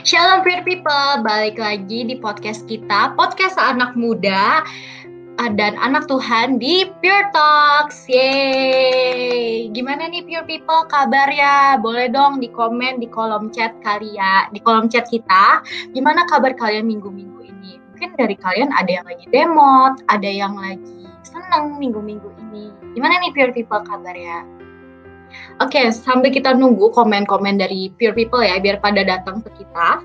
Shalom Pure People, balik lagi di podcast kita, podcast anak muda dan anak Tuhan di Pure Talks. Yeay! Gimana nih Pure People kabarnya? Boleh dong di komen di kolom chat kalian, di kolom chat kita. Gimana kabar kalian minggu-minggu ini? Mungkin dari kalian ada yang lagi demot, ada yang lagi seneng minggu-minggu ini. Gimana nih Pure People kabarnya? Oke, sambil kita nunggu komen-komen dari Pure People ya, biar pada datang ke kita.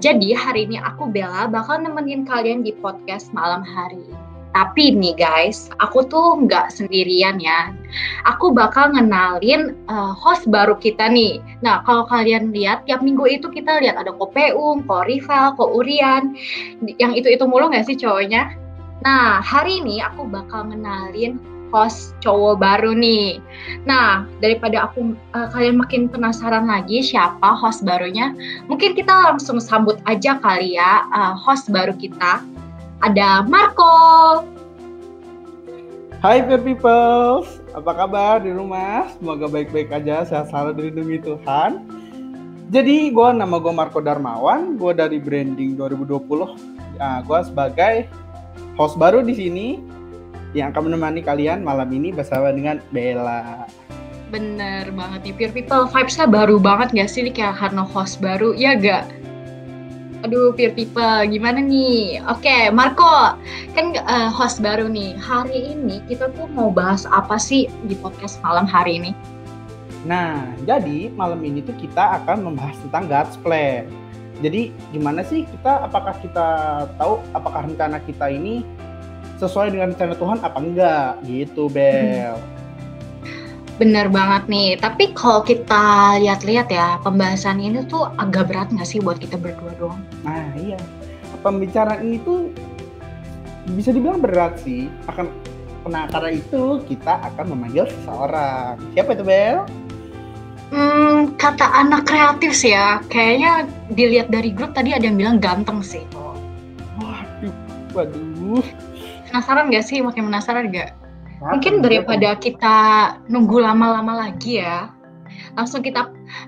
Jadi hari ini aku Bella bakal nemenin kalian di podcast malam hari ini. Tapi nih guys, aku tuh nggak sendirian ya. Aku bakal ngenalin host baru kita nih. Nah, kalau kalian lihat, tiap minggu itu kita lihat ada Ko Peung, Ko Rival, Ko Urian. Yang itu mulu nggak sih cowoknya? Nah, hari ini aku bakal ngenalin host cowok baru nih. Nah, daripada kalian makin penasaran lagi siapa host barunya, mungkin kita langsung sambut aja kali ya host baru kita. Ada Marco. Hai Pure People, apa kabar di rumah? Semoga baik-baik aja, sehat selalu dilindungi Tuhan. Jadi nama gue Marco Darmawan, gue dari Branding 2020. Gue sebagai host baru di sini yang akan menemani kalian malam ini bersama dengan Bella. Bener banget nih Pure People, vibes-nya baru banget gak sih kayak karena host baru, ya gak? Aduh Pure People, gimana nih? Oke, Marco, kan host baru nih. Hari ini kita tuh mau bahas apa sih di podcast malam hari ini? Nah, jadi malam ini tuh kita akan membahas tentang God's plan. Jadi gimana sih apakah kita tahu apakah rencana kita ini sesuai dengan rencana Tuhan apa enggak gitu, Bel. Bener banget nih, tapi kalau kita lihat-lihat ya, pembahasan ini tuh agak berat nggak sih buat kita berdua doang? Nah iya, pembicaraan ini tuh bisa dibilang berat sih. Karena itu kita akan memanggil seseorang. Siapa itu, Bel? Kata anak kreatif sih ya, kayaknya dilihat dari grup tadi ada yang bilang ganteng sih. Waduh. Penasaran gak sih? Makin penasaran gak? Mungkin daripada kita nunggu lama-lama lagi ya,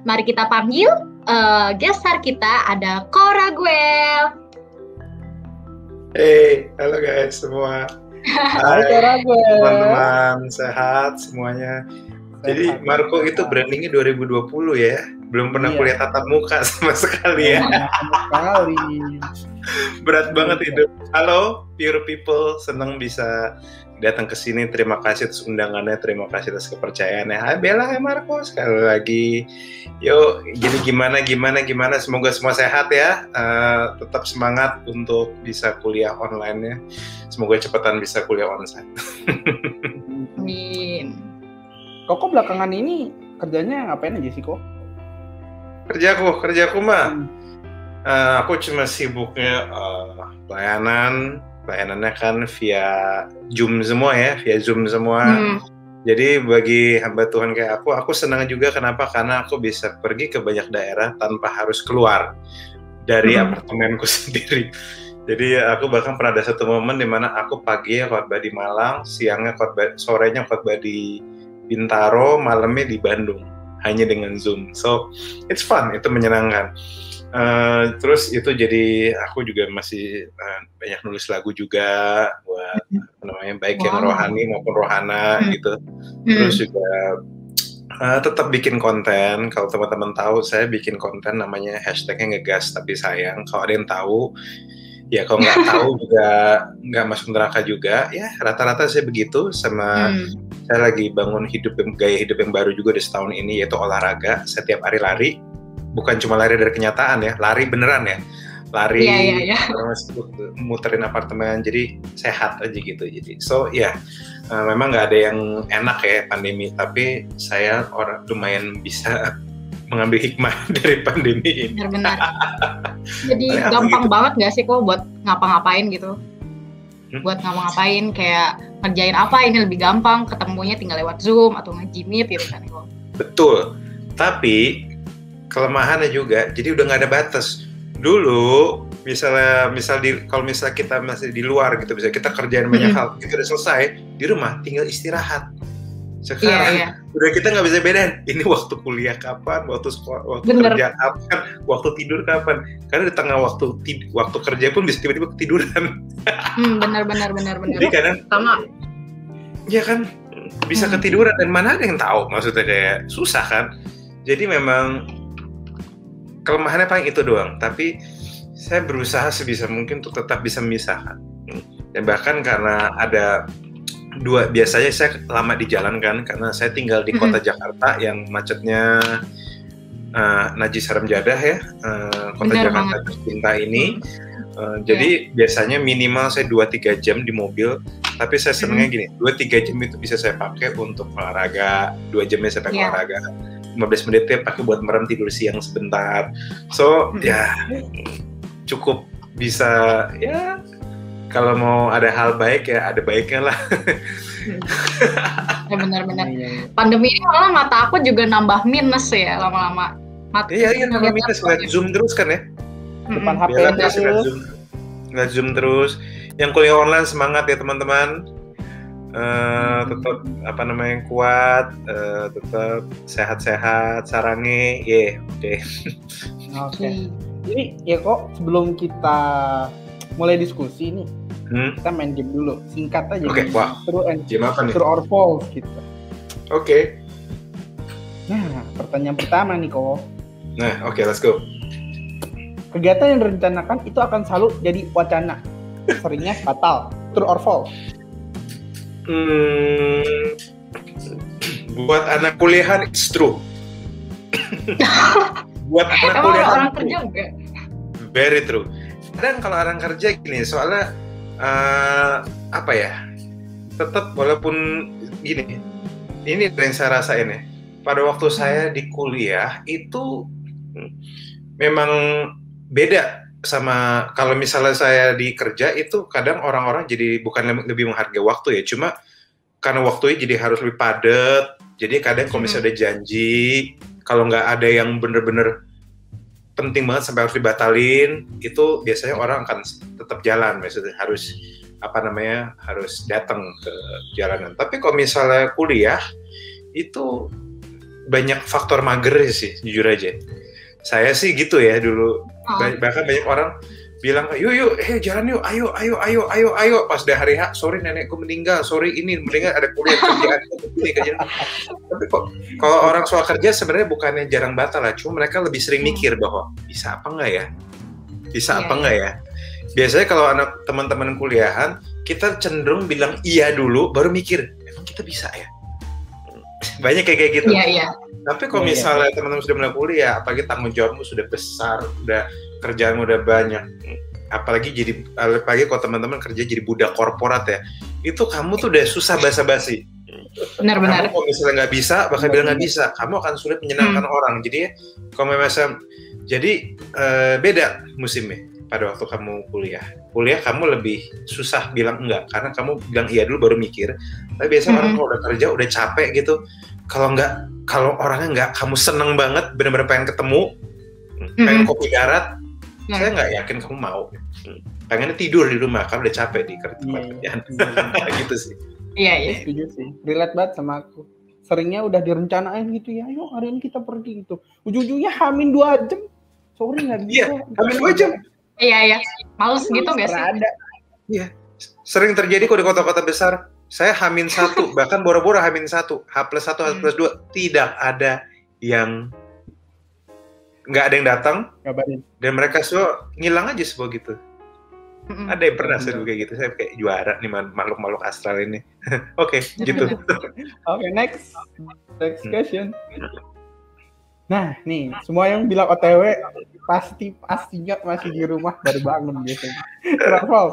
mari kita panggil guest star kita, ada Ko Raguel. Hey, halo guys semua. Hai Ko Raguel. Teman-teman, sehat semuanya. Jadi Marco itu brandingnya 2020 ya, belum pernah kuliah tatap muka sama sekali ya. Berat banget hidup. Halo Pure People, senang bisa datang ke sini. Terima kasih atas undangannya, terima kasih atas kepercayaannya. Hai Bella, hai Marco, sekali lagi. Yuk, jadi gimana? Semoga semua sehat ya. Tetap semangat untuk bisa kuliah online-nya. Semoga cepetan bisa kuliah onsite. Amin. Kok belakangan ini kerjanya ngapain aja sih, Ko? Kerjaku mah. Aku cuma sibuknya pelayanannya kan via Zoom semua. Jadi bagi hamba Tuhan kayak aku senang juga. Kenapa? Karena aku bisa pergi ke banyak daerah tanpa harus keluar dari apartemenku sendiri. Jadi aku bahkan pernah ada satu momen di mana aku pagi khotbah di Malang, sorenya khotbah di Bintaro, malamnya di Bandung, hanya dengan Zoom. So it's fun, itu menyenangkan. Terus itu jadi aku juga masih banyak nulis lagu juga buat baik yang rohani maupun rohana gitu. Terus juga tetap bikin konten. Kalau teman-teman tahu, saya bikin konten namanya hashtagnya ngegas tapi sayang. Kalau ada yang tahu, ya kalau nggak tahu juga nggak masuk neraka juga. Ya rata-rata saya begitu. Saya lagi bangun gaya hidup yang baru juga di setahun ini, yaitu olahraga. Saya tiap hari lari. Bukan cuma lari dari kenyataan ya, lari beneran ya, lari muterin apartemen, jadi sehat aja gitu. Jadi memang nggak ada yang enak ya pandemi, tapi saya lumayan bisa mengambil hikmah dari pandemi ini. Benar-benar. Jadi gampang banget nggak sih kok buat ngapa-ngapain gitu? Buat ngapa-ngapain kayak ngerjain apa ini lebih gampang, ketemunya tinggal lewat Zoom atau nge-Meet gitu kan. Betul, tapi kelemahannya juga, jadi udah nggak ada batas. Dulu, kalau misalnya kita masih di luar gitu, bisa kita kerjain banyak hal, kita udah selesai, di rumah tinggal istirahat. Sekarang udah kita nggak bisa bedain ini waktu kuliah kapan, waktu sekolah, waktu kerja kapan, waktu tidur kapan. Karena di tengah waktu kerja pun bisa tiba-tiba ketiduran. Benar. Jadi kadang sama. Ya kan bisa ketiduran dan mana ada yang tahu, maksudnya kayak susah kan. Jadi memang kelemahannya paling itu doang. Tapi saya berusaha sebisa mungkin untuk tetap bisa memisahkan. Dan bahkan karena ada biasanya saya lama di jalan kan, karena saya tinggal di kota Jakarta yang macetnya najis haram jadah ya, kota bener Jakarta tercinta ini. Jadi biasanya minimal saya 2-3 jam di mobil, tapi saya senangnya gini, 2-3 jam itu bisa saya pakai untuk olahraga, 2 jamnya saya pakai olahraga, 15 menitnya pakai buat merem tidur siang sebentar. So ya cukup bisa ya. Kalau mau ada hal baik ya ada baiknya lah. Ya benar-benar. Pandemi ini malah mata aku juga nambah minus ya lama-lama. Iya nambah minus, nggak zoom terus kan ya? Depan HP nggak zoom terus. Yang kuliah online semangat ya teman-teman. Tetap kuat, tetap sehat-sehat, sarange, Oke. Jadi ya kok sebelum kita mulai diskusi nih, kita main game dulu, singkat aja. Oke, wah. True or false gitu. Oke. Nah, pertanyaan pertama nih kok. Nah, oke, let's go. Kegiatan yang direncanakan itu akan selalu jadi wacana, seringnya fatal. True or false? Buat anak kuliahan it's true. Buat anak kuliahan orang kerja enggak? Very true. Dan kalau orang kerja gini, soalnya tetap walaupun gini, ini yang saya rasain ya. Pada waktu saya di kuliah itu memang beda sama kalau misalnya saya di kerja itu kadang orang-orang jadi bukan lebih menghargai waktu ya, cuma karena waktunya jadi harus lebih padat. Jadi kadang kalau misalnya ada janji, kalau nggak ada yang bener-bener penting banget sampai harus dibatalin, itu biasanya orang akan tetap jalan, maksudnya harus harus datang ke jalanan. Tapi kalau misalnya kuliah itu banyak faktor mager sih, jujur aja. Saya sih gitu ya dulu. Bahkan banyak orang bilang, yuk, jalan yuk, ayo. Pas udah hari H, sorry nenekku meninggal, sorry ini meninggal ada kuliah kerjaan. Tapi kok kalau orang soal kerja sebenarnya bukannya jarang batal lah, cuma mereka lebih sering mikir bahwa bisa apa enggak ya. Biasanya kalau anak teman-teman kuliahan, kita cenderung bilang iya dulu, baru mikir, emang kita bisa ya? Banyak kayak gitu. Iya. Tapi kalau misalnya teman-teman sudah mulai kuliah, apalagi tanggung jawabmu sudah besar, udah kerjaanmu udah banyak, apalagi kalau teman-teman kerja jadi budak korporat ya, itu kamu tuh udah susah basa-basi. Benar-benar. Kamu kalau misalnya nggak bisa, bakal bilang nggak bisa, kamu akan sulit menyenangkan orang. Jadi kalau misalnya, beda musimnya. Pada waktu kamu kuliah kamu lebih susah bilang enggak, karena kamu bilang iya dulu baru mikir. Tapi biasanya orang kalau udah kerja udah capek gitu, kalau orangnya enggak, kamu seneng banget, benar-benar pengen ketemu, pengen kopi darat, saya nggak yakin kamu mau. Pengennya tidur di rumah, karena udah capek di kerjaan. Gitu sih. Iya. Setuju sih, relate banget sama aku. Seringnya udah direncanain gitu ya, ayo hari ini kita pergi gitu. Ujung-ujungnya hamin 2 jam, sorry nggak bisa. Iya, hamin 2 jam. Iya. Males gitu nggak sih? Iya. Sering terjadi kok di kota-kota besar. Saya hamin 1, bahkan boro-boro hamin 1, H+1, H+2, tidak ada yang nggak ada yang datang, dan mereka semua ngilang aja semua gitu. Ada yang pernah saya kayak gitu, saya kayak juara nih makhluk-makhluk astral ini. Oke, gitu. Oke, next question. Nah, nih, semua yang bilang OTW pastinya masih di rumah baru bangun biasanya. Travel.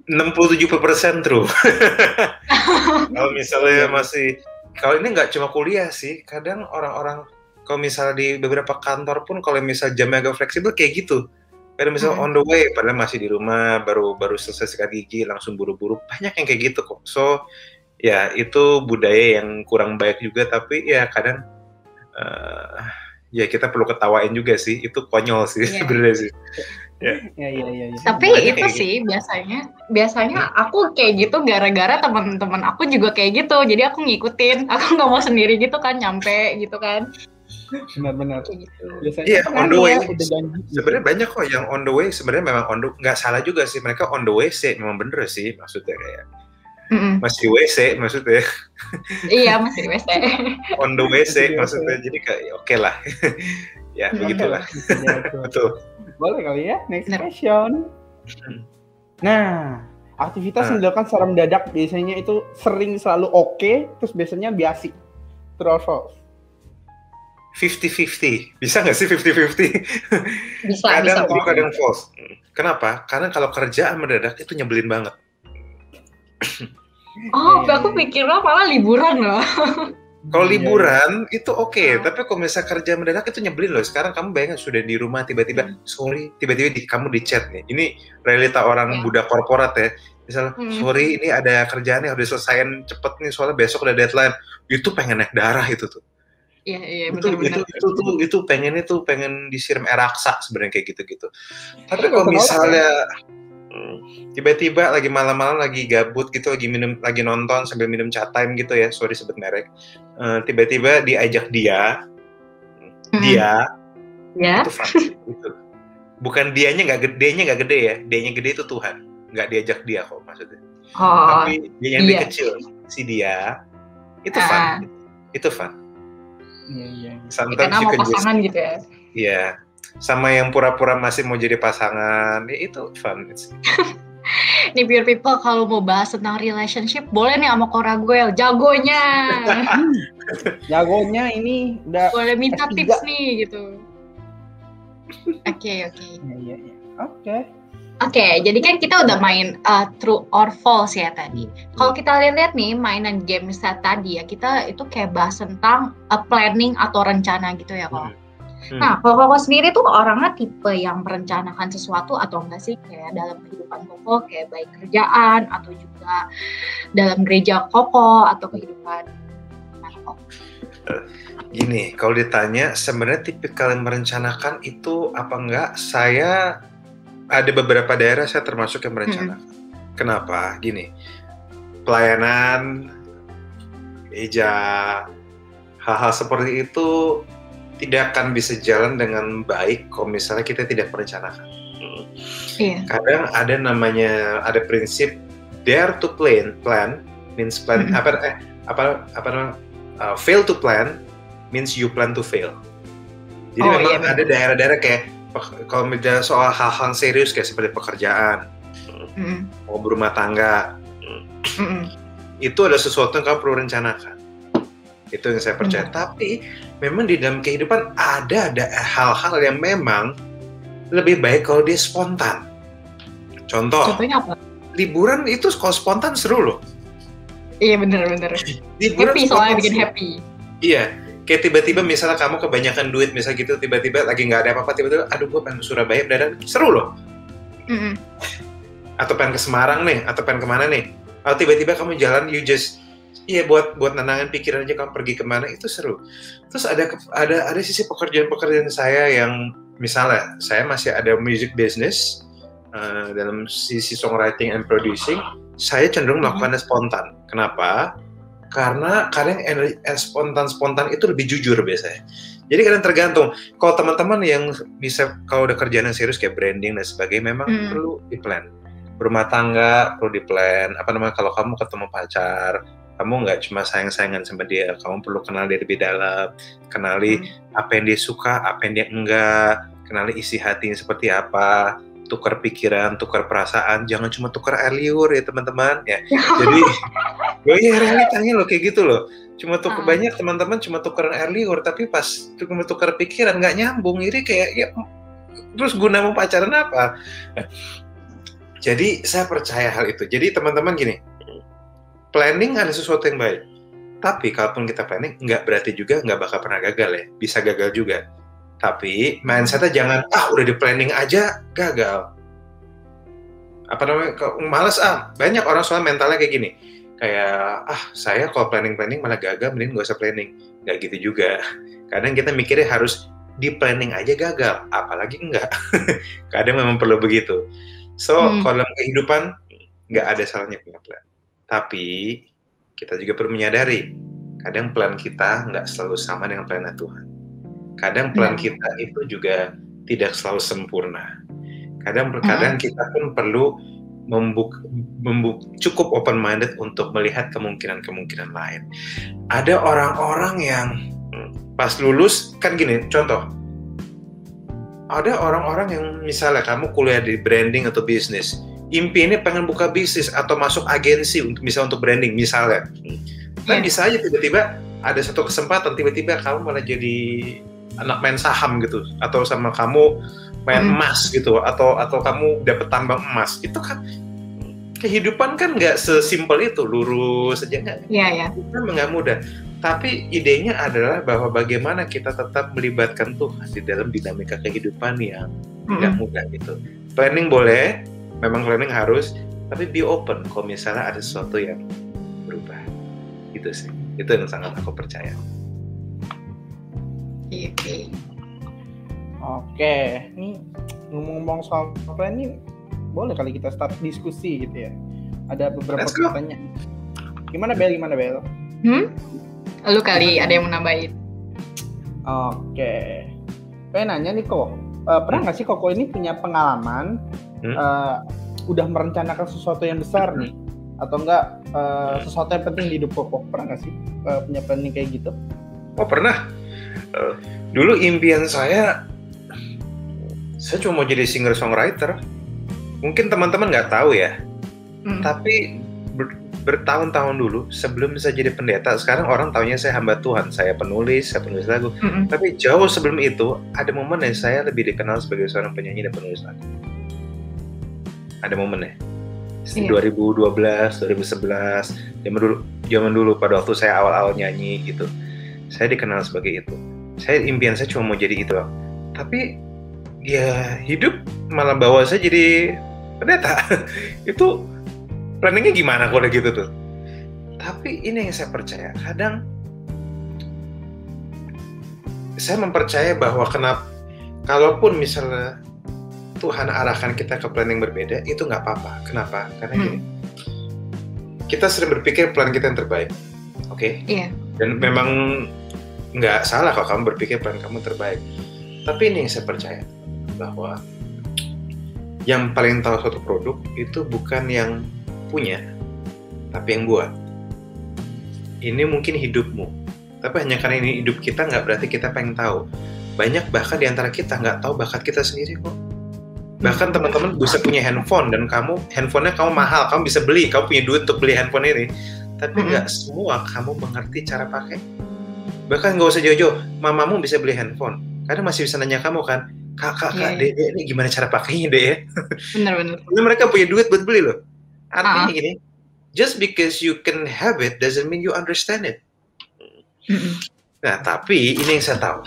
67% true. Kalau misalnya kalau ini nggak cuma kuliah sih, kadang orang-orang kalau misalnya di beberapa kantor pun kalau misalnya jamnya agak fleksibel kayak gitu. Kadang misalnya on the way, padahal masih di rumah, baru selesai sikat gigi, langsung buru-buru. Banyak yang kayak gitu kok. So, ya itu budaya yang kurang baik juga, tapi ya kadang ya kita perlu ketawain juga sih, itu konyol sih sebenarnya sih. Ya. Tapi Banyak itu kayak sih biasanya aku kayak gitu gara-gara teman-teman aku juga kayak gitu. Jadi aku ngikutin, aku nggak mau sendiri gitu kan, nyampe gitu kan. Benar-benar. Kayak gitu. Biasanya Iya, kan on the aneh way. ya, udah janji gitu. Sebenarnya banyak kok yang on the way. Sebenarnya memang nggak salah juga sih, mereka on the WC memang bener sih maksudnya kayak Mm-mm. masih WC maksudnya Iya masih di WC. on the WC Masih di maksudnya WC. jadi kayak oke lah. Ya Mm-mm. begitulah. Betul. Boleh kali ya, next Bener. question. Nah, aktivitas yang dilakukan secara mendadak biasanya itu selalu oke, terus biasanya biasi. True or false? 50-50. Bisa nggak sih 50-50? Bisa Kadang kok. kadang false. Kenapa? Karena kalau kerjaan mendadak itu nyebelin banget. Oh, aku pikirnya malah liburan loh. Kalau Iya, liburan itu oke, tapi kalau misalnya kerja mendadak itu nyebelin loh. Sekarang kamu bayangin sudah di rumah tiba-tiba, sorry, tiba-tiba kamu di chat nih. Ini realita orang budak korporat ya. Misalnya, sorry, ini ada kerjaan yang harus diselesain cepet nih, soalnya besok udah deadline. Itu pengen naik darah itu tuh. Iya benar-benar. Itu pengen disiram air raksa sebenarnya kayak gitu-gitu. Tapi kalau misalnya tiba-tiba lagi malam-malam lagi gabut gitu, lagi nonton sambil minum chat time gitu ya, sorry sebut merek, tiba-tiba diajak dia itu fun gitu. Bukan dianya nggak gede ya, D-nya gede itu Tuhan, nggak diajak dia kok maksudnya. Tapi dia yang lebih kecil, si dia itu fun, itu fun. Iya. Karena mau pasangan gitu ya. Iya. Sama yang pura-pura masih mau jadi pasangan, itu fun. Nih Pure People kalau mau bahas tentang relationship, boleh nih sama Koraguel, jagonya. Jagonya ini udah boleh minta S3. tips nih gitu. Oke. Iya. Oke, jadi kan kita udah main true or false ya tadi. Kalau kita lihat nih mainan game set tadi ya, kita itu kayak bahas tentang planning atau rencana gitu ya kok. Nah, kalau Koko sendiri tuh orangnya tipe yang merencanakan sesuatu atau enggak sih? Kayak dalam kehidupan Koko, kayak baik kerjaan atau juga dalam gereja Koko atau kehidupan Koko? Gini, kalau ditanya sebenarnya tipikal yang merencanakan itu apa enggak, saya ada beberapa daerah saya termasuk yang merencanakan. Kenapa? Gini, pelayanan, gereja, hal-hal seperti itu tidak akan bisa jalan dengan baik kalau misalnya kita tidak merencanakan. Kadang ada prinsip dare to plan means plan fail to plan means you plan to fail. Jadi memang ada daerah-daerah kayak kalau misalnya soal hal-hal serius kayak seperti pekerjaan, mau berumah tangga, itu ada sesuatu yang kamu perlu rencanakan. Itu yang saya percaya. Tapi memang di dalam kehidupan ada hal-hal yang memang lebih baik kalau dia spontan. Contohnya apa? Liburan itu kalau spontan seru loh. Iya bener. Happy soalnya bikin happy. Iya, kayak tiba-tiba misalnya kamu kebanyakan duit misalnya gitu, tiba-tiba lagi nggak ada apa-apa, tiba-tiba aduh gue pengen ke Surabaya, seru loh. Atau pengen ke Semarang nih, atau pengen kemana nih. Atau tiba-tiba kamu jalan, buat nenangin pikiran aja kamu pergi kemana, itu seru. Terus ada sisi pekerjaan saya yang misalnya saya masih ada music business dalam sisi songwriting and producing, saya cenderung melakukannya spontan. Kenapa? Karena kadang spontan itu lebih jujur biasanya. Jadi kadang tergantung. Kalau teman-teman yang bisa kalau udah kerjaan yang serius kayak branding dan sebagainya, memang perlu di-plan. Berumah tangga perlu di-plan. Kalau kamu ketemu pacar, kamu nggak cuma sayang-sayangan sama dia, kamu perlu kenal dia lebih dalam, kenali apa yang dia suka, apa yang dia enggak, kenali isi hatinya seperti apa, tukar pikiran, tukar perasaan, jangan cuma tukar air liur ya teman-teman ya. Jadi, realitanya loh kayak gitu loh. Cuma banyak teman-teman cuma tukar air liur, tapi pas tukar pikiran nggak nyambung, jadi kayak ya, terus guna mau pacaran apa? Jadi saya percaya hal itu. Jadi teman-teman gini. Planning ada sesuatu yang baik, tapi kalaupun kita planning, nggak berarti juga nggak bakal pernah gagal ya, bisa gagal juga. Tapi mindsetnya jangan udah di planning aja gagal. Males banyak orang soal mentalnya kayak gini, kayak saya kalau planning malah gagal, mending nggak usah planning. Nggak gitu juga. Kadang kita mikirnya harus di planning aja gagal, apalagi enggak. Kadang memang perlu begitu. So, kalau dalam kehidupan nggak ada salahnya punya plan. Tapi kita juga perlu menyadari, kadang plan kita nggak selalu sama dengan plan Tuhan. Kadang plan kita itu juga tidak selalu sempurna. Kadang kita pun perlu cukup open minded untuk melihat kemungkinan-kemungkinan lain. Ada orang-orang yang pas lulus kan gini, contoh. Ada orang-orang yang misalnya kamu kuliah di branding atau bisnis, impiannya pengen buka bisnis atau masuk agensi untuk branding misalnya. Kan bisa aja tiba-tiba ada satu kesempatan tiba-tiba kamu malah jadi anak main saham gitu, atau sama kamu main emas gitu, atau kamu dapat tambang emas. Itu kan kehidupan kan nggak sesimpel itu, lurus aja nggak. Iya. Itu nggak mudah. Tapi idenya adalah bahwa bagaimana kita tetap melibatkan Tuhan di dalam dinamika kehidupan yang nggak mudah gitu. Planning boleh, memang planning harus, tapi be open kalau misalnya ada sesuatu yang berubah. Gitu sih. Itu yang sangat aku percaya. Oke, ini ngomong-ngomong soal planning, boleh kali kita start diskusi gitu ya. Ada beberapa pertanyaan. Gimana Bel? Lu kali ada yang mau nambahin. Oke. Pengen nanya nih kok, pernah nggak sih Koko ini punya pengalaman udah merencanakan sesuatu yang besar nih, atau enggak sesuatu yang penting di hidup Koko? Pernah nggak sih punya planning kayak gitu? Oh pernah. Dulu impian saya cuma mau jadi singer-songwriter. Mungkin teman-teman nggak tahu ya, tapi bertahun-tahun dulu sebelum saya jadi pendeta, sekarang orang taunya saya hamba Tuhan, saya penulis lagu. Tapi jauh sebelum itu ada momen yang saya lebih dikenal sebagai seorang penyanyi dan penulis lagu. Ada momennya. 2012, 2011, zaman dulu pada waktu saya awal-awal nyanyi gitu, saya dikenal sebagai itu. Impian saya cuma mau jadi itu, tapi ya hidup malah bawa saya jadi pendeta. Itu planningnya gimana kalau gitu tuh? Tapi ini yang saya percaya, kadang saya mempercaya bahwa kalaupun misalnya Tuhan arahkan kita ke planning berbeda, itu nggak apa-apa. Kenapa? Karena gini, kita sering berpikir plan kita yang terbaik, oke? Iya. Dan memang nggak salah kalau kamu berpikir plan kamu terbaik. Tapi ini yang saya percaya, bahwa yang paling tahu suatu produk itu bukan yang punya, tapi yang buat. Ini mungkin hidupmu, tapi hanya karena ini hidup kita nggak berarti kita pengen tahu. Banyak bahkan di antara kita nggak tahu bakat kita sendiri kok. Bahkan teman-teman bisa punya handphone dan handphonenya kamu mahal, kamu bisa beli, kamu punya duit untuk beli handphone ini, tapi nggak semua kamu mengerti cara pakai. Bahkan nggak usah jauh-jauh, mamamu bisa beli handphone, kadang masih bisa nanya kamu kan, kak, Dek, ini gimana cara pakainya Dek ya? Benar. Mereka punya duit buat beli loh. Artinya gini, just because you can have it doesn't mean you understand it. Nah, tapi ini yang saya tahu.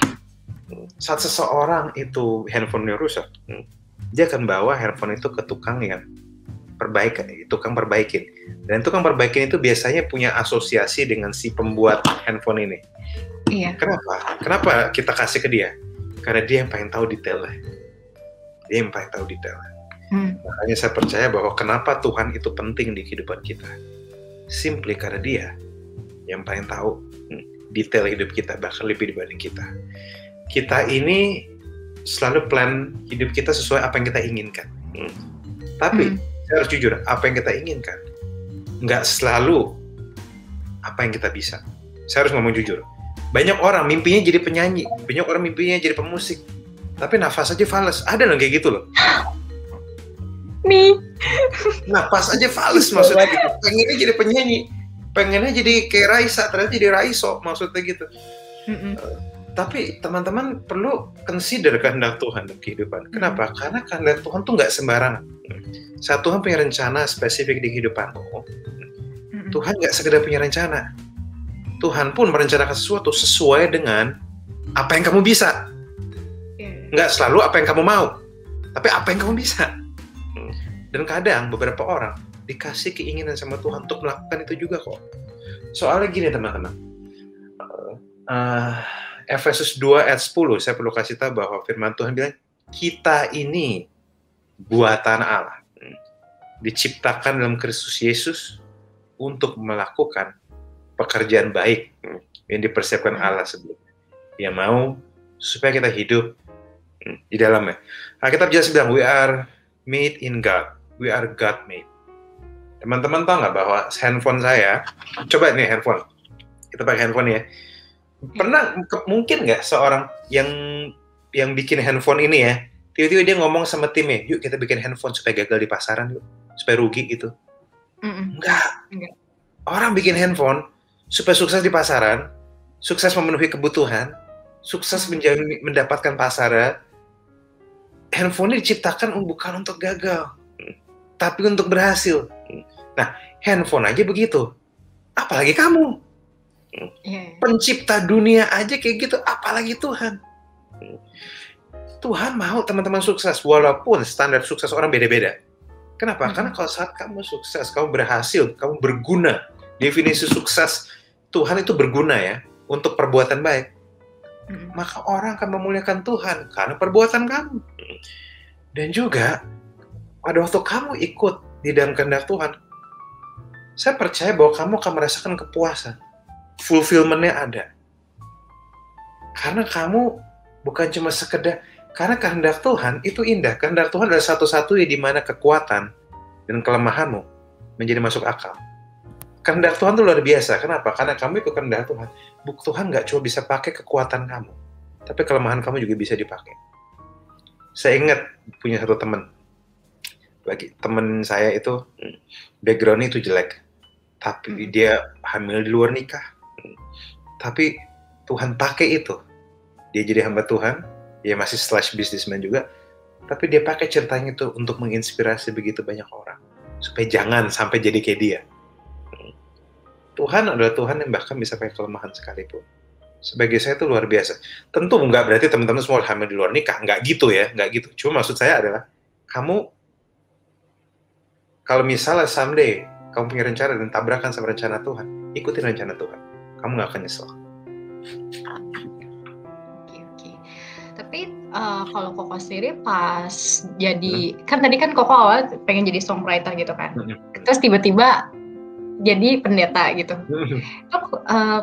Saat seseorang itu handphonenya rusak, dia akan bawa handphone itu ke tukang yang tukang perbaikin. Dan tukang perbaikin itu biasanya punya asosiasi dengan si pembuat handphone ini. Iya. Kenapa kita kasih ke dia? Karena dia yang paling tahu detailnya. Makanya saya percaya bahwa kenapa Tuhan itu penting di kehidupan kita. Simply karena dia yang paling tahu detail hidup kita, bahkan lebih dibanding kita. Kita ini selalu plan hidup kita sesuai apa yang kita inginkan. Tapi saya harus jujur, apa yang kita inginkan nggak selalu apa yang kita bisa. Saya harus ngomong jujur. Banyak orang mimpinya jadi penyanyi, banyak orang mimpinya jadi pemusik, tapi nafas aja fales. Ada loh kayak gitu loh. Nafas aja fales maksudnya gitu. Pengennya jadi penyanyi, pengennya jadi kayak Raisa, ternyata jadi Raiso maksudnya gitu. Tapi teman-teman perlu consider kehendak Tuhan dalam kehidupan. Kenapa? Karena kehendak Tuhan tuh nggak sembarangan. Saat Tuhan punya rencana spesifik di kehidupanmu, Tuhan nggak sekedar punya rencana. Tuhan pun merencanakan sesuatu sesuai dengan apa yang kamu bisa. Nggak selalu apa yang kamu mau, tapi apa yang kamu bisa. Dan kadang beberapa orang dikasih keinginan sama Tuhan untuk melakukan itu juga kok. Soalnya gini teman-teman, Efesus 2 ayat 10, saya perlu kasih tahu bahwa firman Tuhan bilang, kita ini buatan Allah. Diciptakan dalam Kristus Yesus untuk melakukan pekerjaan baik yang dipersiapkan Allah sebelumnya. Dia mau supaya kita hidup di dalamnya. Alkitab jelas bilang, we are made in God. We are God made. Teman-teman tahu nggak bahwa handphone saya, coba nih handphone, kita pakai handphone ya. Pernah mungkin nggak seorang yang bikin handphone ini ya, tiba-tiba dia ngomong sama timnya, yuk kita bikin handphone supaya gagal di pasaran yuk, supaya rugi gitu. Enggak. Orang bikin handphone supaya sukses di pasaran, sukses memenuhi kebutuhan, sukses mendapatkan pasaran. Handphone ini diciptakan bukan untuk gagal, tapi untuk berhasil. Nah, handphone aja begitu, apalagi kamu. Pencipta dunia aja kayak gitu, apalagi Tuhan. Tuhan mau teman-teman sukses, walaupun standar sukses orang beda-beda. Kenapa? Karena kalau saat kamu sukses, kamu berhasil, kamu berguna. Definisi sukses Tuhan itu berguna ya, untuk perbuatan baik. Maka orang akan memuliakan Tuhan karena perbuatan kamu. Dan juga pada waktu kamu ikut di dalam kehendak Tuhan, saya percaya bahwa kamu akan merasakan kepuasan. Fulfillment-nya ada. Karena kamu bukan cuma sekedar, karena kehendak Tuhan itu indah. Kehendak Tuhan adalah satu-satunya di mana kekuatan dan kelemahanmu menjadi masuk akal. Kehendak Tuhan itu luar biasa. Kenapa? Karena kamu ikut kehendak Tuhan. Tuhan nggak cuma bisa pakai kekuatan kamu, tapi kelemahan kamu juga bisa dipakai. Saya ingat punya satu teman. Teman saya itu background-nya itu jelek. Tapi dia hamil di luar nikah. Tapi Tuhan pakai itu. Dia jadi hamba Tuhan, dia masih /businessman juga, tapi dia pakai ceritanya itu untuk menginspirasi begitu banyak orang. Supaya jangan sampai jadi kayak dia. Tuhan adalah Tuhan yang bahkan bisa pakai kelemahan sekalipun. Sebagai saya itu luar biasa. Tentu nggak berarti teman-teman semua hamil di luar nikah, nggak gitu ya, nggak gitu. Cuma maksud saya adalah, kamu, kalau misalnya someday, kamu punya rencana dan tabrakan sama rencana Tuhan, ikutin rencana Tuhan. Kamu nggak akan nyesel. Oke. Tapi kalau Koko sendiri pas jadi, kan tadi kan Koko awal pengen jadi songwriter gitu kan. Terus tiba-tiba jadi pendeta gitu. Itu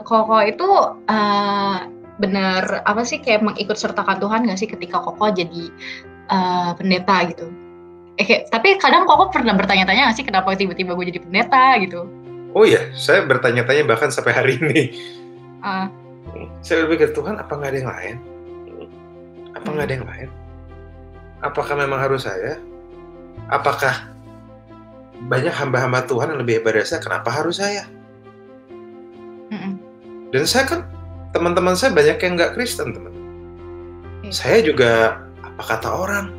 Koko itu benar apa sih kayak mengikut sertakan Tuhan nggak sih ketika Koko jadi pendeta gitu? Tapi kadang Koko pernah bertanya-tanya nggak sih kenapa tiba-tiba gue jadi pendeta gitu? Oh iya, saya bertanya-tanya bahkan sampai hari ini. Saya berpikir, Tuhan apa nggak ada yang lain? Apa nggak ada yang lain? Apakah memang harus saya? Apakah banyak hamba-hamba Tuhan yang lebih hebat dari saya? Kenapa harus saya? Dan saya kan, teman-teman saya banyak yang nggak Kristen, teman. Saya juga, apa kata orang?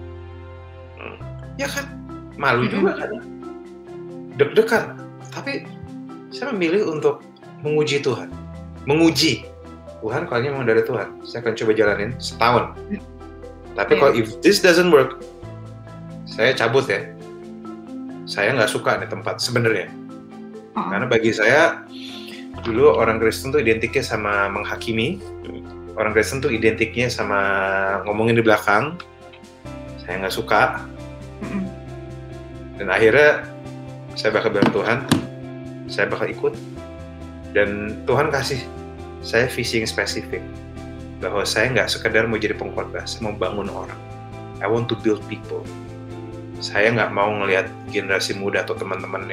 Ya kan, malu juga kan, deg-degan. Tapi saya memilih untuk menguji Tuhan. Menguji Tuhan, kalau ini memang dari Tuhan, saya akan coba jalanin setahun. Tapi kalau if this doesn't work, saya cabut ya. Saya nggak suka nih tempat sebenarnya. Karena bagi saya, dulu orang Kristen tuh identiknya sama menghakimi. Orang Kristen tuh identiknya sama ngomongin di belakang. Saya nggak suka. Dan akhirnya, saya bakal bilang Tuhan, saya bakal ikut. Dan Tuhan kasih saya visi yang spesifik. Bahwa saya nggak sekedar mau jadi pengkhotbah, saya mau bangun orang. I want to build people. Saya nggak mau ngelihat generasi muda atau teman-teman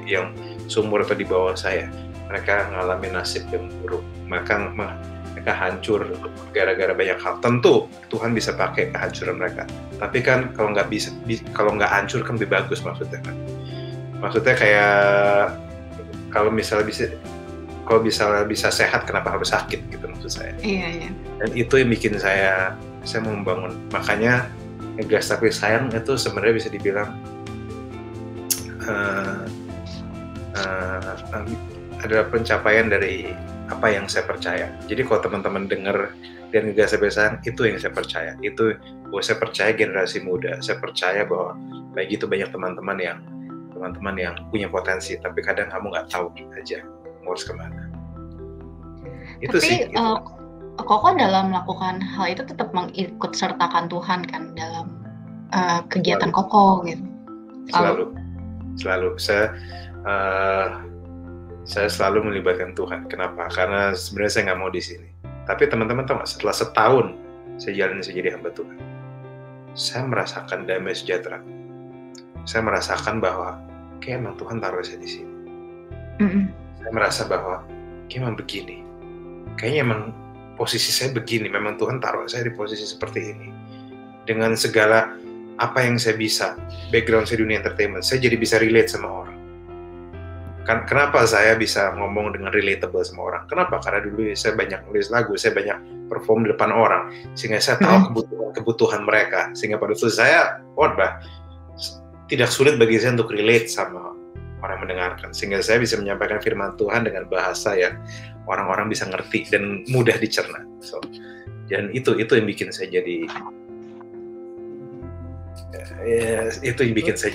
yang seumur atau di bawah saya. Mereka ngalami nasib yang buruk. Mereka hancur gara-gara banyak hal. Tentu Tuhan bisa pakai kehancuran mereka. Tapi kan kalau nggak hancur kan lebih bagus maksudnya kan. Maksudnya kayak kalau misalnya bisa sehat, kenapa harus sakit gitu maksud saya. Iya. Dan itu yang bikin saya mau membangun. Makanya Gas Tapi Sayang itu sebenarnya bisa dibilang adalah pencapaian dari apa yang saya percaya. Jadi kalau teman-teman dengar dan Gas Tapi Sayang, itu yang saya percaya. Itu bahwa saya percaya generasi muda. Saya percaya bahwa begitu banyak teman-teman yang punya potensi, tapi kadang kamu nggak tahu aja harus kemana. Itu tapi, sih. Gitu. Koko dalam melakukan hal itu tetap mengikut sertakan Tuhan kan dalam kegiatan Koko gitu. Selalu. Saya selalu melibatkan Tuhan. Kenapa? Karena sebenarnya saya nggak mau di sini. Tapi teman-teman tahu nggak, setelah setahun saya jadi hamba Tuhan, saya merasakan damai sejahtera. Saya merasakan bahwa kayak emang Tuhan taruh saya di sini. Saya merasa bahwa kayak emang begini. Kayaknya emang posisi saya begini. Memang Tuhan taruh saya di posisi seperti ini. Dengan segala apa yang saya bisa, background saya dunia entertainment, saya jadi bisa relate sama orang. Kenapa saya bisa ngomong dengan relatable sama orang? Kenapa? Karena dulu saya banyak nulis lagu, saya banyak perform di depan orang, sehingga saya tahu kebutuhan mereka. Sehingga pada waktu saya tidak sulit bagi saya untuk relate sama orang mendengarkan. Sehingga saya bisa menyampaikan firman Tuhan dengan bahasa yang orang-orang bisa ngerti dan mudah dicerna. Dan itu yang bikin saya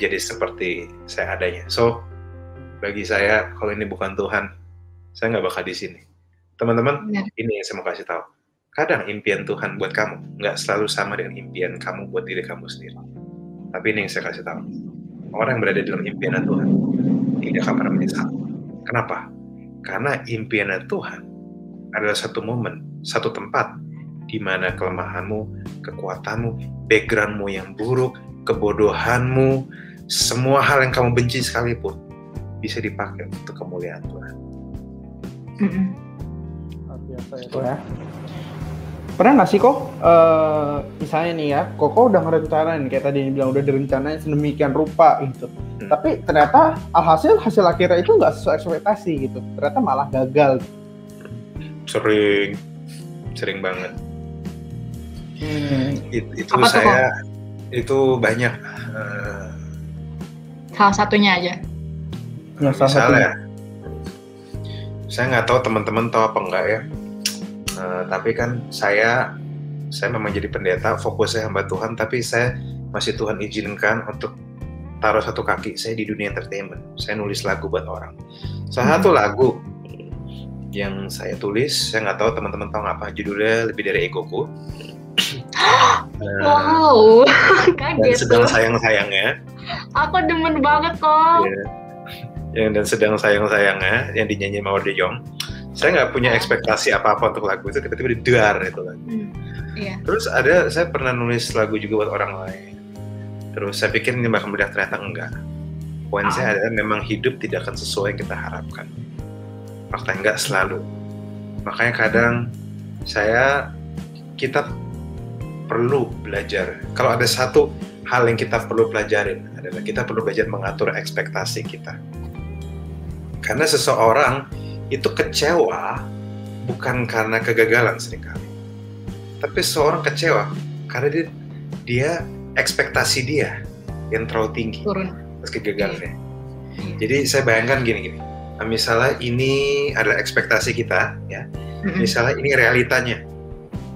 jadi seperti saya adanya. Bagi saya, kalau ini bukan Tuhan, saya nggak bakal di sini. Teman-teman, ini yang saya mau kasih tahu. Kadang impian Tuhan buat kamu nggak selalu sama dengan impian kamu buat diri kamu sendiri. Tapi ini yang saya kasih tahu. Orang yang berada dalam impian Tuhan tidak akan pernah menyesal. Kenapa? Karena impian Tuhan adalah satu momen, satu tempat di mana kelemahanmu, kekuatanmu, backgroundmu yang buruk, kebodohanmu, semua hal yang kamu benci sekalipun bisa dipakai untuk kemuliaan Tuhan. Luar biasa ya. Pernah nggak sih kok, misalnya nih ya, Koko udah ngerencanain, kayak tadi yang bilang udah direncanain sedemikian rupa gitu. Tapi ternyata hasil akhirnya itu nggak sesuai ekspektasi gitu. Ternyata malah gagal. Sering banget. Itu banyak. Salah satunya aja. Misalnya, saya nggak tahu teman-teman tahu apa enggak ya, tapi kan saya memang jadi pendeta, fokusnya hamba Tuhan, tapi saya masih Tuhan izinkan untuk taruh satu kaki saya di dunia entertainment. Saya nulis lagu buat orang. Salah satu lagu yang saya tulis, saya nggak tahu teman-teman tahu nggak apa judulnya, Lebih Dari Egoku. Wow, kaget. Dan sedang sayang-sayangnya. Aku demen banget kok. Dan sedang sayang-sayangnya yang dinyanyi Mawar De Jong. Saya nggak punya ekspektasi apa-apa untuk lagu itu, tiba-tiba didar itu lagu. Terus saya pernah nulis lagu juga buat orang lain. Terus saya pikir ini bakal meledak, ternyata enggak. Poin saya adalah memang hidup tidak akan sesuai yang kita harapkan. Fakta enggak selalu. Makanya kadang kita perlu belajar. Kalau ada satu hal yang kita perlu pelajarin adalah kita perlu belajar mengatur ekspektasi kita. Karena seseorang itu kecewa bukan karena kegagalan seringkali, tapi seseorang kecewa karena dia ekspektasi dia yang terlalu tinggi atas kegagalannya. Jadi saya bayangkan gini, misalnya ini adalah ekspektasi kita, ya. Misalnya ini realitanya.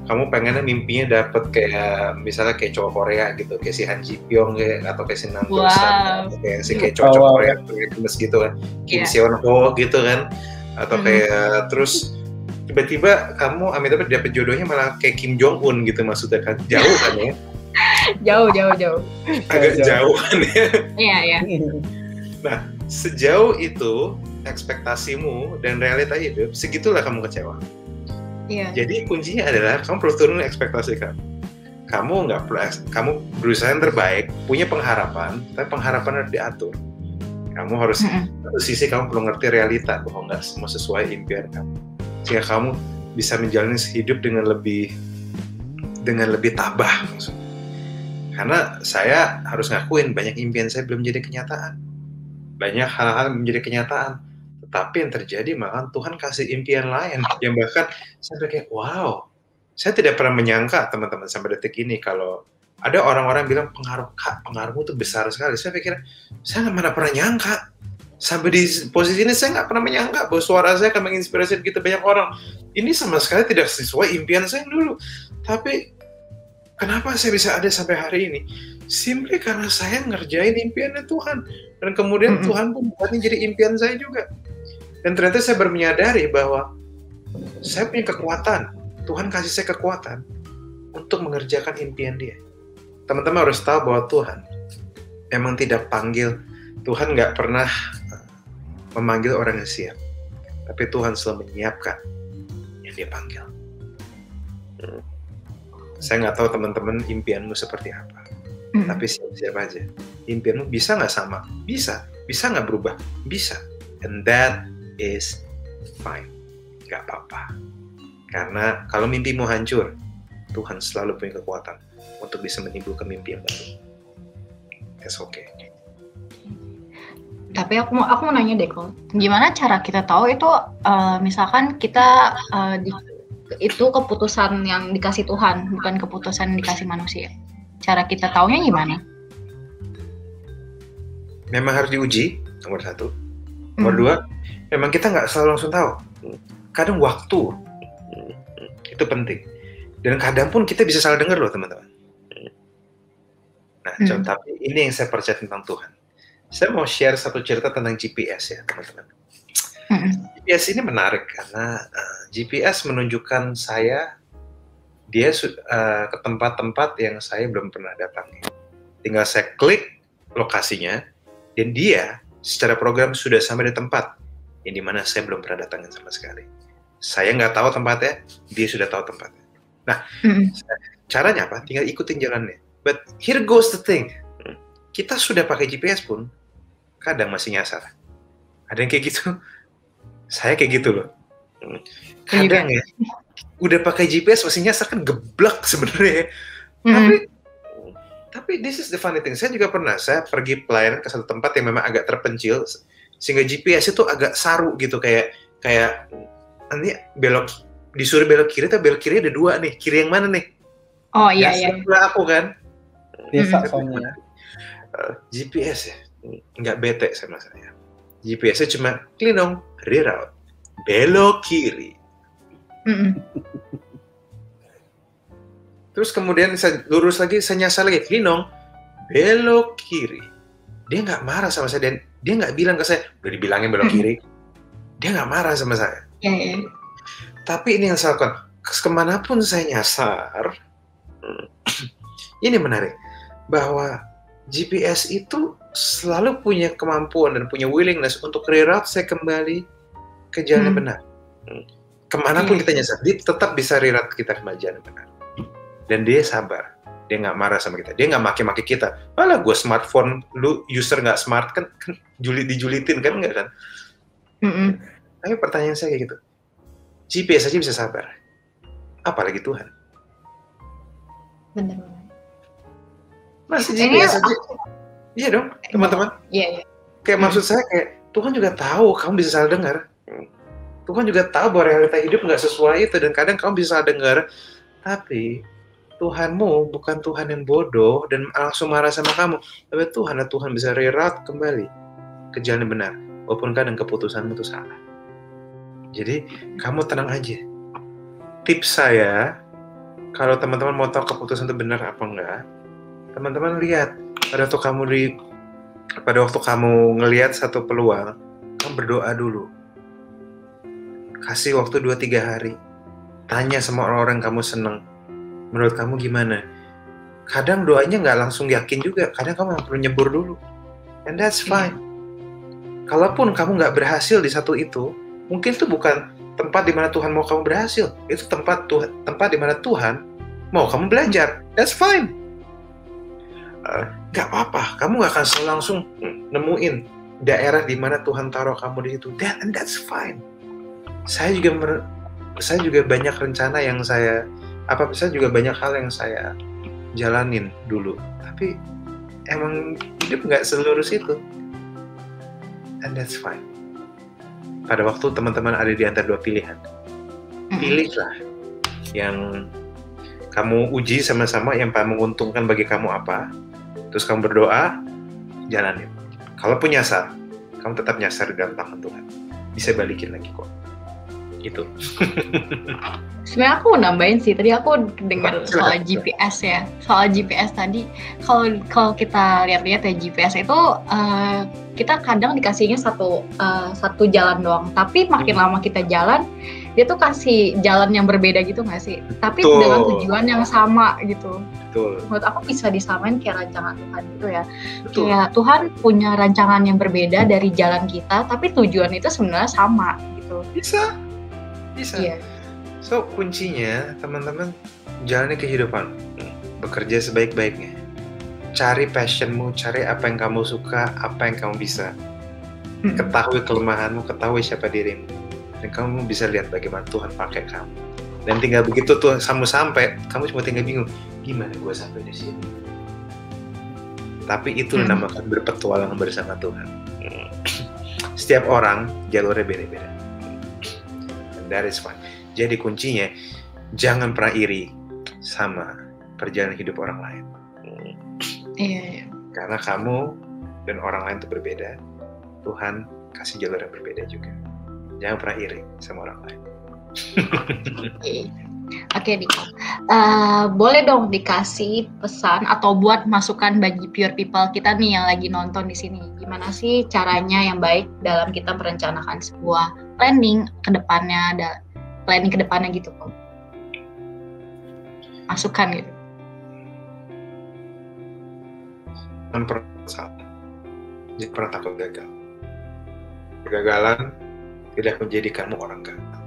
Kamu pengennya mimpinya dapet kayak cowok Korea gitu, kayak si Han Ji Pyong atau kayak si Nam Do San, kayak cowok Korea gemes gitu kan, Kim Seon Ho gitu kan, atau kayak terus tiba-tiba kamu amit-amit dapet jodohnya malah kayak Kim Jong Un gitu, maksudnya kan jauh kan ya? Jauh. Agak jauh kan ya? Iya. Nah, sejauh itu ekspektasimu dan realita hidup, segitulah kamu kecewa. Jadi kuncinya adalah kamu perlu turunin ekspektasi kamu. Kamu berusaha yang terbaik, punya pengharapan, tapi pengharapan harus diatur. Kamu harus satu sisi kamu perlu ngerti realita bahwa nggak semua sesuai impian kamu, sehingga kamu bisa menjalani hidup dengan lebih tabah maksudnya. Karena saya harus ngakuin banyak impian saya belum jadi kenyataan, banyak hal-hal yang menjadi kenyataan. Tapi yang terjadi malah Tuhan kasih impian lain yang bahkan saya pikir, wow, saya tidak pernah menyangka teman-teman sampai detik ini kalau ada orang-orang bilang pengaruhmu itu besar sekali. Saya pikir saya nggak pernah nyangka sampai di posisi ini, saya nggak pernah menyangka bahwa suara saya akan menginspirasi begitu banyak orang. Ini sama sekali tidak sesuai impian saya dulu. Tapi kenapa saya bisa ada sampai hari ini? Simply karena saya ngerjain impiannya Tuhan, dan kemudian Tuhan pun buatnya jadi impian saya juga. Dan ternyata saya baru menyadari bahwa saya punya kekuatan Tuhan kasih saya kekuatan untuk mengerjakan impian dia. Teman-teman harus tahu bahwa Tuhan memang tidak panggil, Tuhan nggak pernah memanggil orang yang siap, tapi Tuhan selalu menyiapkan yang dia panggil. Saya nggak tahu teman-teman impianmu seperti apa, tapi siap-siap aja. Impianmu bisa nggak sama? Bisa nggak berubah? Bisa, and that is fine, nggak apa-apa. Karena kalau mimpimu hancur, Tuhan selalu punya kekuatan untuk bisa menimbulkan mimpi yang baru. It's okay. Tapi aku mau nanya deh, kok gimana cara kita tahu itu misalkan kita itu keputusan yang dikasih Tuhan, bukan keputusan yang dikasih manusia. Cara kita taunya gimana? Memang harus diuji, nomor 1. Nomor 2, memang kita nggak selalu langsung tahu. Kadang waktu itu penting. Dan kadang pun kita bisa salah dengar loh, teman-teman. Nah, tapi ini yang saya percaya tentang Tuhan. Saya mau share satu cerita tentang GPS ya, teman-teman. GPS ini menarik karena GPS menunjukkan saya dia ke tempat-tempat yang saya belum pernah datangi. Tinggal saya klik lokasinya, dan dia secara program sudah sampai di tempat yang dimana saya belum pernah datangin sama sekali. Saya nggak tahu tempatnya, dia sudah tahu tempatnya. Nah, caranya apa? Tinggal ikutin jalannya. But here goes the thing. Kita sudah pakai GPS pun, kadang masih nyasar. Ada yang kayak gitu. Saya kayak gitu loh. Kadang ya, udah pakai GPS masih nyasar, kan geblek sebenarnya. Tapi this is the funny thing. Saya juga pernah, saya pergi pelayanan ke satu tempat yang memang agak terpencil, sehingga GPS itu agak saru gitu, kayak nanti belok, disuruh belok kiri, tapi belok kiri ada 2 nih, kiri yang mana nih? Oh iya. Setelah aku kan, Desa soalnya. GPS ya, nggak bete sama saya. GPS-nya cuma klinong, reroute, belok kiri. Terus kemudian saya lurus lagi, saya nyasar lagi, klinong, belok kiri. Dia nggak marah sama saya, dan dia nggak bilang ke saya, udah dibilangin belok kiri. Dia nggak marah sama saya. Tapi ini yang saya lakukan, kemanapun saya nyasar, ini menarik, bahwa GPS itu selalu punya kemampuan dan punya willingness untuk reroute saya kembali ke jalan yang benar. Kemanapun kita nyasar, dia tetap bisa reroute kita kembali jalan yang benar. Dan dia sabar, dia nggak marah sama kita, dia nggak maki-maki kita. Malah gue smartphone, lu user nggak smart kan dijulitin kan, nggak kan? Tapi pertanyaan saya kayak gitu, GPS aja bisa sabar, apalagi Tuhan. Benar. Masih GPS aja. Iya dong, teman-teman. Iya. Kayak maksud saya, kayak Tuhan juga tahu kamu bisa salah dengar. Tuhan juga tahu bahwa realita hidup nggak sesuai itu, dan kadang kamu bisa salah dengar. Tapi Tuhanmu bukan Tuhan yang bodoh dan langsung marah sama kamu. Tapi Tuhan bisa reroute kembali ke jalan yang benar, walaupun kadang keputusanmu itu salah. Jadi kamu tenang aja. Tips saya, kalau teman-teman mau tahu keputusan itu benar apa enggak, teman-teman lihat pada waktu kamu ngelihat satu peluang, kamu berdoa dulu. Kasih waktu 2-3 hari. Tanya sama orang-orang kamu seneng, menurut kamu gimana? Kadang doanya nggak langsung yakin juga, kadang kamu perlu nyebur dulu. And that's fine. Kalaupun kamu nggak berhasil di satu itu, mungkin itu bukan tempat di mana Tuhan mau kamu berhasil. Itu tempat di mana Tuhan mau kamu belajar. That's fine. Nggak apa-apa, kamu nggak akan selalu langsung nemuin daerah di mana Tuhan taruh kamu di situ. And that's fine. Saya juga banyak rencana yang saya juga banyak hal yang saya jalanin dulu. Tapi emang hidup nggak selurus itu. And that's fine. Pada waktu teman-teman ada di antara 2 pilihan, pilihlah yang kamu uji sama-sama, yang paling menguntungkan bagi kamu apa. Terus kamu berdoa, jalanin. Kalaupun nyasar, kamu tetap nyasar di dalam tangan Tuhan. Bisa balikin lagi kok. Itu. Sebenarnya aku nambahin sih, tadi aku dengar soal GPS ya. Soal GPS tadi, kalau kita lihat-lihat ya, GPS itu kita kadang dikasihnya satu jalan doang. Tapi makin lama kita jalan, dia tuh kasih jalan yang berbeda gitu nggak sih? Tapi Betul. dengan tujuan yang sama gitu. Betul. Menurut aku bisa disamain kayak rancangan Tuhan gitu ya. Betul. Kayak Tuhan punya rancangan yang berbeda dari jalan kita, tapi tujuan itu sebenarnya sama gitu. Bisa. Iya. So kuncinya teman-teman jalani kehidupan, bekerja sebaik-baiknya. Cari passionmu, cari apa yang kamu suka, apa yang kamu bisa. Ketahui kelemahanmu, ketahui siapa dirimu. Dan kamu bisa lihat bagaimana Tuhan pakai kamu. Dan tinggal begitu tuh kamu sampai, kamu cuma tinggal bingung, gimana gue sampai di sini. Tapi itu dinamakan berpetualang bersama Tuhan. Setiap orang jalurnya beda-beda. And that is fine. Jadi kuncinya, jangan pernah iri sama perjalanan hidup orang lain. Iya. Karena kamu dan orang lain itu berbeda. Tuhan kasih jalur yang berbeda juga. Jangan pernah iri sama orang lain. Oke, Diko. Boleh dong dikasih pesan atau buat masukan bagi pure people kita nih yang lagi nonton di sini. Gimana sih caranya yang baik dalam kita merencanakan sebuah planning ke depannya gitu kok. Masukan gitu. Jangan pernah salah. Jangan pernah takut gagal. Kegagalan tidak menjadikanmu orang gagal.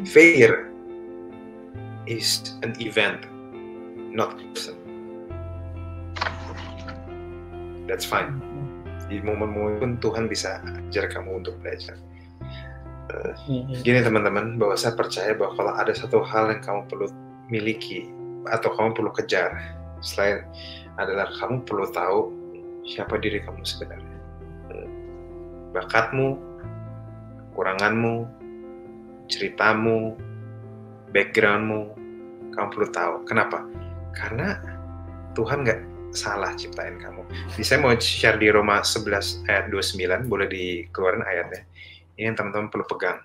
Failure is an event, not a person. That's fine. Di momen-momen pun Tuhan bisa ajar kamu untuk belajar. Gini teman-teman, bahwa saya percaya bahwa kalau ada satu hal yang kamu perlu miliki atau kamu perlu kejar, selain adalah kamu perlu tahu siapa diri kamu sebenarnya. Bakatmu, kekuranganmu, ceritamu, backgroundmu, kamu perlu tahu. Kenapa? Karena Tuhan nggak salah ciptain kamu. Saya mau share di Roma 11 ayat 29, boleh dikeluarin ayatnya. Ini yang teman-teman perlu pegang.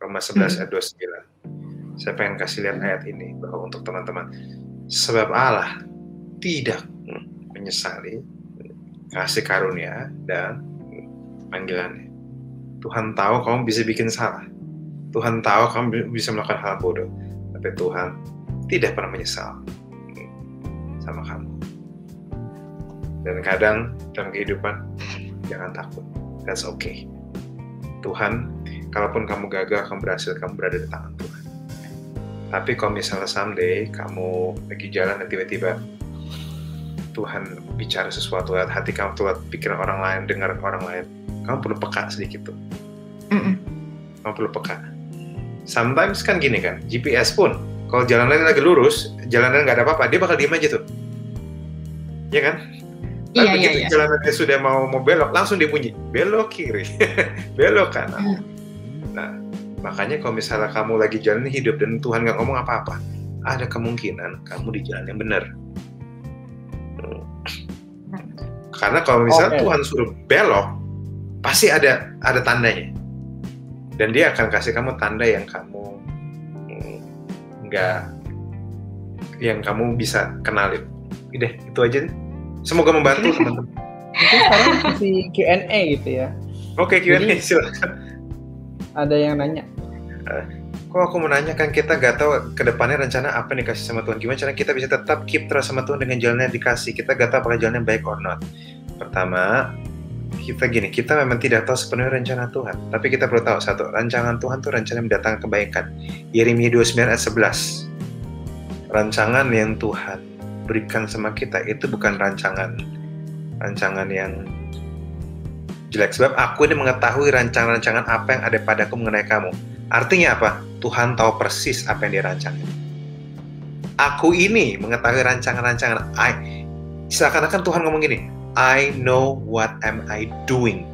Roma 11 ayat 29. Saya pengen kasih lihat ayat ini, bahwa untuk teman-teman, sebab Allah tidak menyesali kasih karunia dan panggilannya. Tuhan tahu kamu bisa bikin salah. Tuhan tahu kamu bisa melakukan hal bodoh. Tapi Tuhan tidak pernah menyesal sama kamu. Dan kadang dalam kehidupan, jangan takut. That's okay. Tuhan, kalaupun kamu gagal, kamu berhasil, kamu berada di tangan Tuhan. Tapi kalau misalnya someday kamu lagi jalan dan tiba-tiba Tuhan bicara sesuatu, lihat hati kamu, lihat pikiran orang lain, dengar orang lain, kamu perlu peka sedikit tuh. Kamu perlu peka. Sometimes kan gini kan, GPS pun, kalau jalanannya lagi lurus, jalanan nggak ada apa-apa, dia bakal diem aja tuh. Iya kan? Tapi begitu jalanannya sudah mau belok, langsung dia bunyi, belok kiri, belok kanan. Nah, makanya kalau misalnya kamu lagi jalan hidup dan Tuhan nggak ngomong apa-apa, ada kemungkinan kamu di jalan yang benar. Karena kalau misalnya Tuhan suruh belok, pasti ada tandanya. Dan dia akan kasih kamu tanda yang kamu yang kamu bisa kenalin. Udah, itu aja. Semoga membantu teman-teman. Mungkin sekarang kasih Q&A gitu ya. Oke, Q&A silakan. Ada yang nanya. Kok aku mau nanya, kan kita gak tahu ke depannya rencana apa nih dikasih sama Tuhan. Gimana cara kita bisa tetap keep trust sama Tuhan dengan jalannya dikasih? Kita gak tahu apakah jalannya baik or not. Pertama, kita memang tidak tahu sepenuhnya rencana Tuhan. Tapi kita perlu tahu satu, rancangan Tuhan itu rencana yang mendatangkan kebaikan. Yeremia 29 ayat 11. Rancangan yang Tuhan berikan sama kita itu bukan rancangan yang jelek. Sebab aku ini mengetahui rancangan-rancangan apa yang ada padaku mengenai kamu. Artinya apa? Tuhan tahu persis apa yang dia rancangkan. Aku ini mengetahui rancangan-rancangan. Seakan-akan Tuhan ngomong gini, I know what am I doing.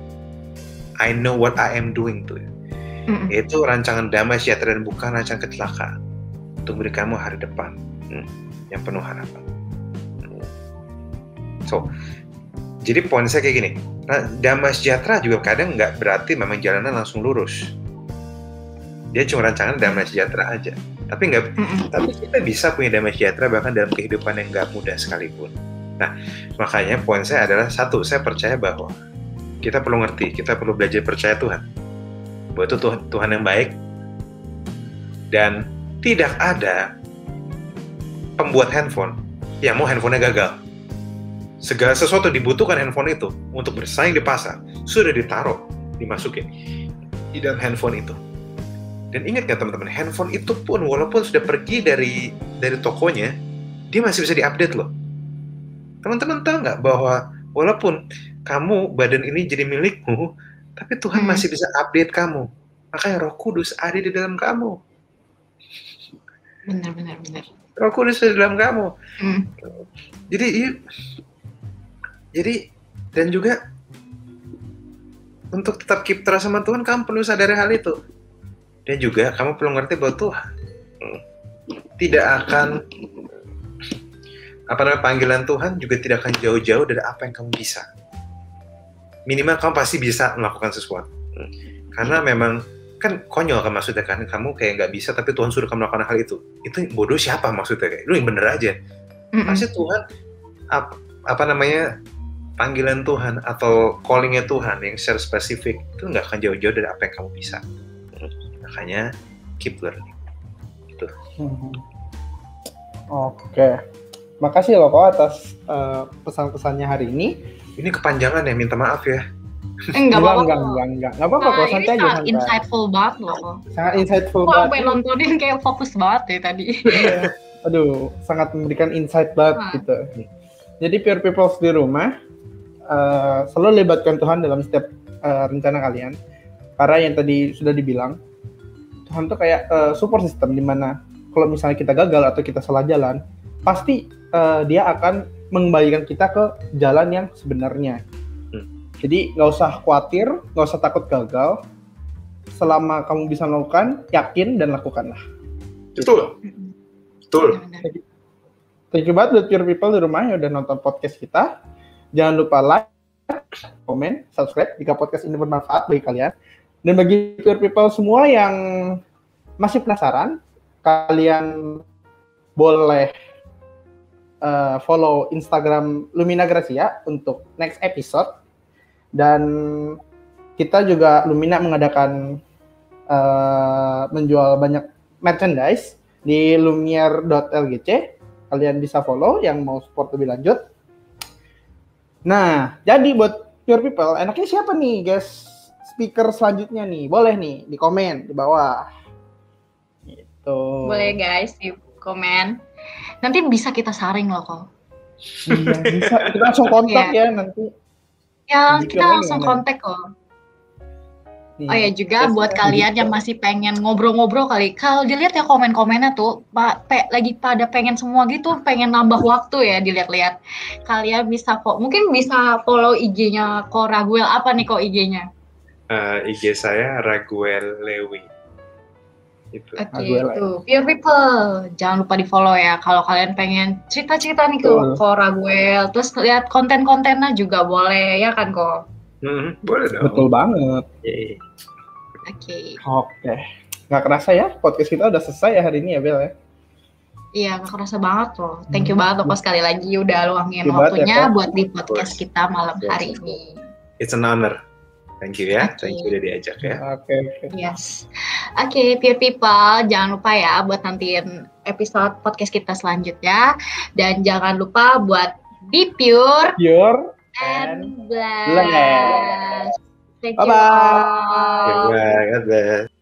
I know what I am doing tuh. Itu rancangan damai sejahtera dan bukan rancangan kecelakaan. Untuk beri kamu hari depan yang penuh harapan. So, jadi poin saya kayak gini. Damai sejahtera juga kadang nggak berarti memang jalannya langsung lurus. Dia cuma rancangan damai sejahtera aja. Tapi kita bisa punya damai sejahtera bahkan dalam kehidupan yang nggak mudah sekalipun. Nah, makanya poin saya adalah satu, saya percaya bahwa kita perlu ngerti, kita perlu belajar percaya Tuhan. Bahwa itu Tuhan yang baik, Dan tidak ada pembuat handphone yang mau handphonenya gagal. Segala sesuatu dibutuhkan handphone itu untuk bersaing di pasar sudah dimasukin di dalam handphone itu. Dan ingat nggak teman-teman, handphone itu pun walaupun sudah pergi dari tokonya, dia masih bisa diupdate loh. Teman-teman tahu nggak bahwa walaupun kamu badan ini jadi milikmu, tapi Tuhan masih bisa update kamu. Makanya Roh Kudus ada di dalam kamu. Benar. Roh Kudus ada di dalam kamu. Jadi dan juga untuk tetap keep trust sama Tuhan, kamu perlu sadari hal itu. Dan juga kamu perlu ngerti bahwa Tuhan tidak akan panggilan Tuhan juga tidak akan jauh-jauh dari apa yang kamu bisa. Minimal kamu pasti bisa melakukan sesuatu. Karena memang kan konyol kan maksudnya kan, kamu kayak nggak bisa tapi Tuhan suruh kamu melakukan hal itu. Itu bodoh siapa maksudnya, kayak lu yang bener aja. Pasti Tuhan panggilan Tuhan atau callingnya Tuhan yang secara spesifik itu nggak akan jauh-jauh dari apa yang kamu bisa. Makanya keep learning. Gitu. Oke. Makasih loh kok atas pesan-pesannya hari ini. Ini kepanjangan ya, minta maaf ya. Enggak apa-apa kok, santai aja. Sangat insightful banget loh. Sangat insightful banget. Sampai nontonin kayak fokus banget ya tadi. Aduh, sangat memberikan insight banget gitu. Jadi pure people di rumah, selalu libatkan Tuhan dalam setiap rencana kalian. Karena yang tadi sudah dibilang, Tuhan tuh kayak support system di mana kalau misalnya kita gagal atau kita salah jalan, pasti dia akan mengembalikan kita ke jalan yang sebenarnya. Jadi nggak usah khawatir, nggak usah takut gagal. Selama kamu bisa melakukan, yakin dan lakukanlah. Betul. Thank you banget buat pure people di rumah yang udah nonton podcast kita. Jangan lupa like, komen, subscribe jika podcast ini bermanfaat bagi kalian. Dan bagi pure people semua yang masih penasaran, kalian boleh follow Instagram Lumina Gracia untuk next episode. Dan kita juga Lumina mengadakan menjual banyak merchandise di lumiere.lgc. Kalian bisa follow yang mau support lebih lanjut. Nah, jadi buat pure people, enaknya siapa nih guys speaker selanjutnya nih? Boleh nih di komen di bawah. Gitu. Boleh guys di komen. Nanti bisa kita saring loh kok. Iya, bisa. Kita langsung kontak ya nanti. Ya, kita langsung kontak kok. Nih, oh ya juga buat kalian yang masih pengen ngobrol-ngobrol kali, kalau dilihat ya komen-komennya tuh lagi pada pengen semua gitu, pengen nambah waktu ya dilihat-lihat. Kalian bisa mungkin bisa follow IG-nya kok Raguel. Apa nih kok IG-nya? IG saya Raguel Lewi. Itu. Oke, itu Pure People. Jangan lupa di follow ya. Kalau kalian pengen cerita-cerita nih ke Raguel, terus lihat konten-kontennya juga boleh ya kan kok? Boleh dong. Betul banget. Oke. Nggak kerasa ya podcast kita udah selesai ya hari ini ya Bel ya? Iya, nggak kerasa banget loh. Thank you banget loh sekali lagi udah luangin waktunya buat di podcast kita malam hari ini. It's an honor. Thank you ya. Thank you udah diajak ya. Oke. Yes. Oke, Pure People, jangan lupa ya buat nantiin episode podcast kita selanjutnya. Dan jangan lupa buat be pure and blessed. Thank you all. Bye. God bless.